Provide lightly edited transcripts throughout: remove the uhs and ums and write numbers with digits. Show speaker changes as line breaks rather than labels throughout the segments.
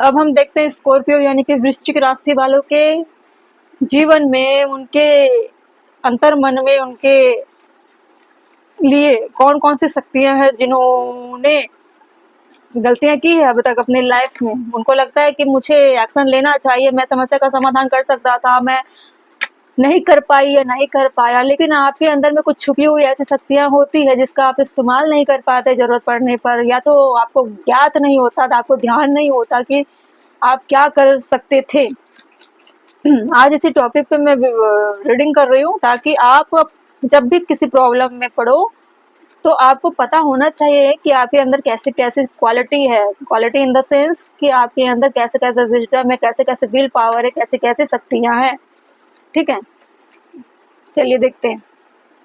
अब हम देखते हैं स्कॉर्पियो यानी कि वृश्चिक राशि वालों के जीवन में, उनके अंतर मन में, उनके लिए कौन कौन सी शक्तियां हैं जिन्होंने गलतियां की है अब तक अपनी लाइफ में। उनको लगता है कि मुझे एक्शन लेना चाहिए, मैं समस्या का समाधान कर सकता था, मैं नहीं कर पाई या नहीं कर पाया, लेकिन आपके अंदर में कुछ छुपी हुई ऐसी शक्तियां होती है जिसका आप इस्तेमाल नहीं कर पाते जरूरत पड़ने पर, या तो आपको ज्ञात नहीं होता, आपको ध्यान नहीं होता कि आप क्या कर सकते थे। आज इसी टॉपिक पे मैं रीडिंग कर रही हूँ ताकि आप जब भी किसी प्रॉब्लम में पड़ो तो आपको पता होना चाहिए कि आपके अंदर कैसे कैसे क्वालिटी है। क्वालिटी इन द सेंस कि आपके अंदर कैसे कैसे विजडम है, कैसे कैसे विल पावर है, कैसे कैसे शक्तियां हैं। ठीक है, चलिए देखते हैं।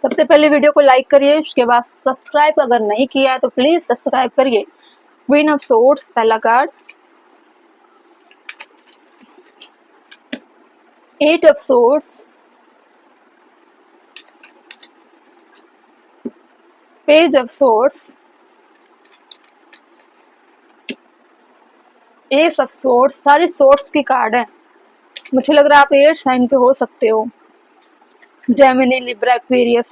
सबसे पहले वीडियो को लाइक करिए, उसके बाद सब्सक्राइब अगर नहीं किया है तो प्लीज सब्सक्राइब करिए। क्वीन ऑफ सोर्ड्स पहला card, eight of swords, page of swords, ace of swords. सारे सोर्ड्स की कार्ड है। मुझे लग रहा है आप एयर साइन पे हो सकते हो, जेमिनी, लिब्रा, एक्वेरियस।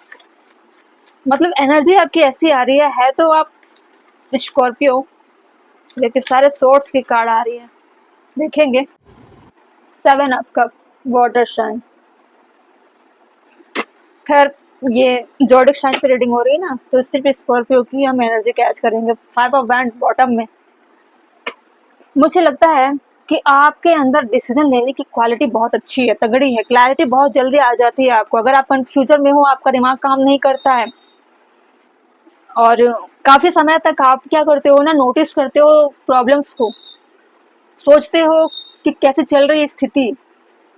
मतलब एनर्जी आपकी ऐसी आ रही है तो आप स्कॉर्पियो, लेकिन सारे सोर्ड्स की कार्ड आ रही है। देखेंगे। Seven of cups, water sign. खैर ये जोडिक साइन पे रीडिंग हो रही है ना, तो सिर्फ स्कॉर्पियो की हम एनर्जी कैच करेंगे। फाइव ऑफ बैंड बॉटम में। मुझे लगता है कि आपके अंदर डिसीजन लेने की क्वालिटी बहुत अच्छी है, तगड़ी है, क्लैरिटी बहुत जल्दी आ जाती है आपको। अगर आप कंफ्यूजन में हो, आपका दिमाग काम नहीं करता है और काफी समय तक आप क्या करते हो ना, नोटिस करते हो प्रॉब्लम्स को, सोचते हो कि कैसे चल रही है स्थिति,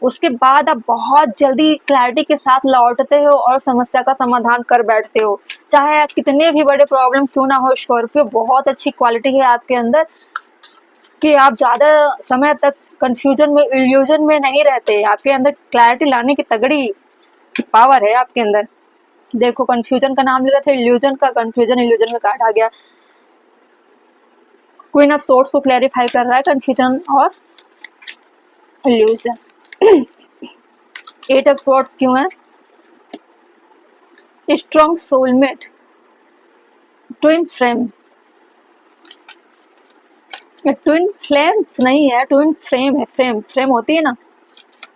उसके बाद आप बहुत जल्दी क्लैरिटी के साथ लौटते हो और समस्या का समाधान कर बैठते हो। चाहे आप कितने भी बड़े प्रॉब्लम क्यों ना हो, स्कॉर्पियो बहुत अच्छी क्वालिटी है आपके अंदर कि आप ज्यादा समय तक कंफ्यूजन में, इल्यूजन में नहीं रहते। आपके अंदर क्लैरिटी लाने की तगड़ी पावर है आपके अंदर। देखो, कंफ्यूजन का नाम ले रहे थे, इल्यूजन का, कंफ्यूजन इल्यूजन में काट आ गया। क्वीन ऑफ सोर्ड्स को क्लैरिफाई कर रहा है कंफ्यूजन और इल्यूजन। एट ऑफ सोर्ड्स क्यों है? Strong soulmate, twin flame. Twin flames नहीं है, ट्विन फ्रेम है। फ्रेम फ्रेम होती है ना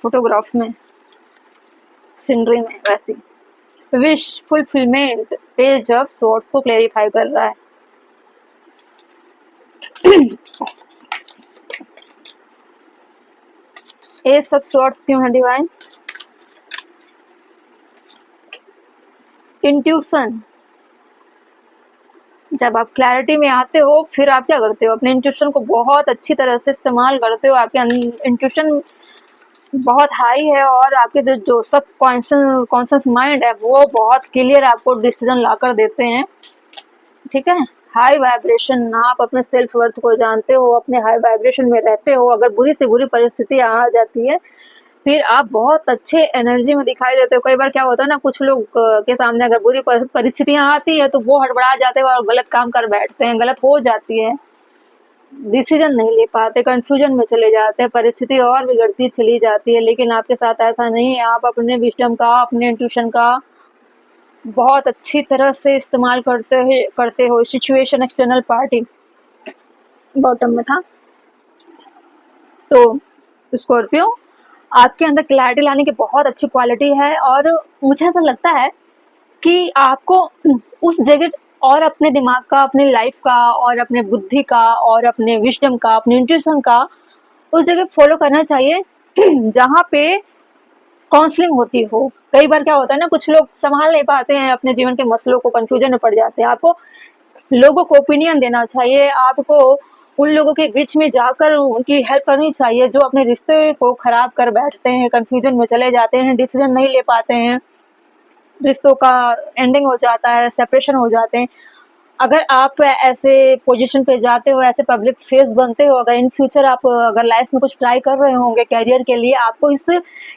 फोटोग्राफ में, सीनरी में, वैसी। Wish fulfilment, page of swords को क्लेरिफाई कर रहा है। एस ऑफ सोर्ड्स क्यों है डिवाइन? इंट्यूशन। जब आप क्लैरिटी में आते हो फिर आप क्या करते हो, अपने इंट्यूशन को बहुत अच्छी तरह से इस्तेमाल करते हो। आपके इंट्यूशन बहुत हाई है और आपके जो सब कॉन्शियस माइंड है वो बहुत क्लियर आपको डिसीजन ला कर देते हैं। ठीक है, हाई वाइब्रेशन, आप अपने सेल्फ वर्थ को जानते हो, अपने हाई वाइब्रेशन में रहते हो। अगर बुरी से बुरी परिस्थिति आ जाती है फिर आप बहुत अच्छे एनर्जी में दिखाई देते हो। कई बार क्या होता है ना, कुछ लोग के सामने अगर बुरी परिस्थितियां आती है तो वो हड़बड़ा जाते हैं और गलत काम कर बैठते हैं, गलत हो जाती है, डिसीजन नहीं ले पाते, कंफ्यूजन में चले जाते हैं, परिस्थिति और बिगड़ती चली जाती है। लेकिन आपके साथ ऐसा नहीं है। आप अपने विजडम का, अपने इंट्यूशन का बहुत अच्छी तरह से इस्तेमाल करते हो। सिचुएशन एक्सटर्नल पार्टी बॉटम में था। तो स्कॉर्पियो, आपके अंदर क्लैरिटी लाने की बहुत अच्छी क्वालिटी है और मुझे ऐसा लगता है कि आपको उस जगह और अपने दिमाग का, अपने लाइफ का और अपने बुद्धि का और अपने विजडम का, अपने इंट्यूशन का उस जगह फॉलो करना चाहिए जहाँ पे काउंसलिंग होती हो। कई बार क्या होता है ना, कुछ लोग संभाल नहीं पाते हैं अपने जीवन के मसलों को, कंफ्यूजन में पड़ जाते हैं। आपको लोगों को ओपिनियन देना चाहिए, आपको उन लोगों के बीच में जाकर उनकी हेल्प करनी चाहिए जो अपने रिश्ते को खराब कर बैठते हैं, कंफ्यूजन में चले जाते हैं, डिसीजन नहीं ले पाते हैं, रिश्तों का एंडिंग हो जाता है, सेपरेशन हो जाते हैं। अगर आप ऐसे पोजीशन पे जाते हो, ऐसे पब्लिक फेस बनते हो, अगर इन फ्यूचर आप अगर लाइफ में कुछ ट्राई कर रहे होंगे कैरियर के लिए, आपको इस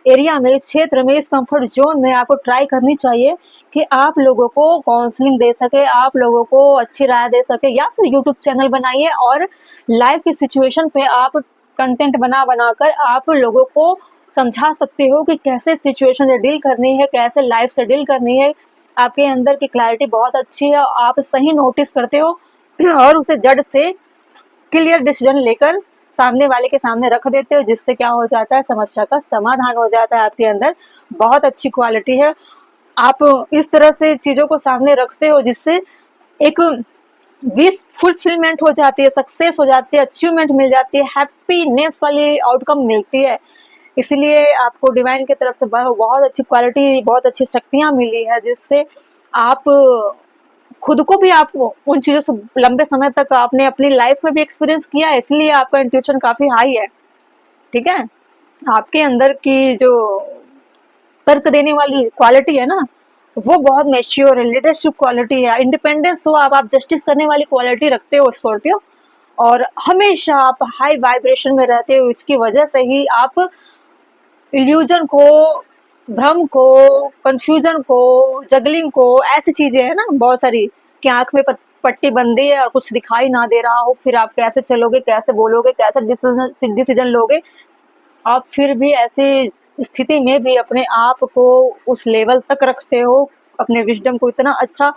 एरिया में, इस क्षेत्र में, इस कंफर्ट जोन में आपको ट्राई करनी चाहिए कि आप लोगों को काउंसलिंग दे सके, आप लोगों को अच्छी राय दे सके, या फिर यूट्यूब चैनल बनाइए और लाइफ की सिचुएशन पे आप कंटेंट बना बनाकर आप लोगों को समझा सकते हो कि कैसे सिचुएशन से डील करनी है, कैसे लाइफ से डील करनी है। आपके अंदर की क्लैरिटी बहुत अच्छी है, आप सही नोटिस करते हो और उसे जड़ से क्लियर डिसीजन लेकर सामने वाले के सामने रख देते हो, जिससे क्या हो जाता है, समस्या का समाधान हो जाता है। आपके अंदर बहुत अच्छी क्वालिटी है, आप इस तरह से चीज़ों को सामने रखते हो जिससे एक विश फुलफिलमेंट हो जाती है, सक्सेस हो जाती है, अचीवमेंट मिल जाती है, हैप्पीनेस वाली आउटकम मिलती है। इसलिए आपको डिवाइन की तरफ से बहुत अच्छी क्वालिटी, बहुत अच्छी शक्तियाँ मिली है, जिससे आप खुद को भी आप उन चीज़ों से लंबे समय तक आपने अपनी लाइफ में भी एक्सपीरियंस किया है, इसलिए आपका इंट्यूशन काफ़ी हाई है। ठीक है, आपके अंदर की जो तर्क देने वाली क्वालिटी है ना, वो बहुत मैच्योर है, लीडरशिप क्वालिटी है, इंडिपेंडेंस हो आप जस्टिस करने वाली क्वालिटी रखते हो स्कॉर्पियो, और हमेशा आप हाई वाइब्रेशन में रहते हो। इसकी वजह से ही आप इल्यूजन को, भ्रम को, कंफ्यूजन को, जगलिंग को, ऐसी चीजें है ना बहुत सारी कि आंख में पट्टी बंदी है और कुछ दिखाई ना दे रहा हो, फिर आप कैसे चलोगे, कैसे बोलोगे, कैसे डिसीजन लोगे। आप फिर भी ऐसी स्थिति में भी अपने आप को उस लेवल तक रखते हो, अपने विजडम को इतना अच्छा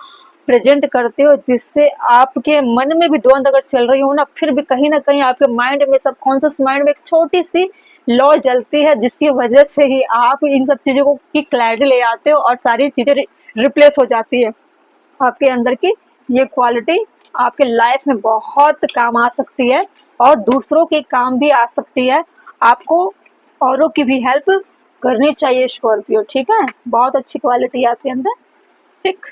प्रेजेंट करते हो, जिससे आपके मन में भी द्वंद अगर चल रही हो ना, फिर भी कहीं ना कहीं आपके माइंड में, सबकॉन्शियस माइंड में एक छोटी सी लॉ जलती है, जिसकी वजह से ही आप इन सब चीज़ों को की क्लैरिटी ले आते हो और सारी चीज़ें रिप्लेस हो जाती है। आपके अंदर की ये क्वालिटी आपके लाइफ में बहुत काम आ सकती है और दूसरों के काम भी आ सकती है। आपको औरों की भी हेल्प करनी चाहिए स्कॉर्पियो, ठीक है। बहुत अच्छी क्वालिटी है आपके अंदर, ठीक।